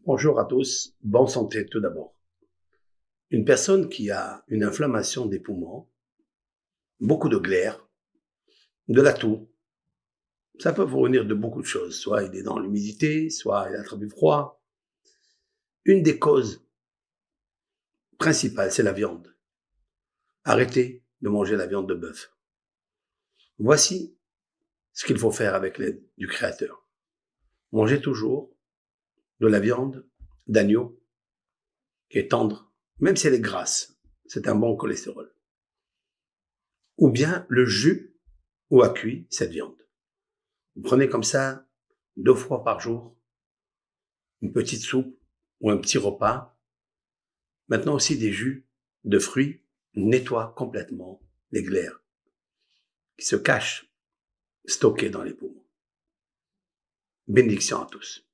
Bonjour à tous, bonne santé tout d'abord. Une personne qui a une inflammation des poumons, beaucoup de glaire, de la toux, ça peut provenir de beaucoup de choses. Soit il est dans l'humidité, soit il a attrapé froid. Une des causes principales, c'est la viande. Arrêtez de manger la viande de bœuf. Voici ce qu'il faut faire avec l'aide du Créateur. Mangez toujours de la viande d'agneau qui est tendre, même si elle est grasse. C'est un bon cholestérol. Ou bien le jus ou à cuit cette viande. Vous prenez comme ça 2 fois par jour une petite soupe ou un petit repas. Maintenant aussi des jus de fruits nettoient complètement les glaires qui se cachent stockées dans les poumons. Bénédiction à tous.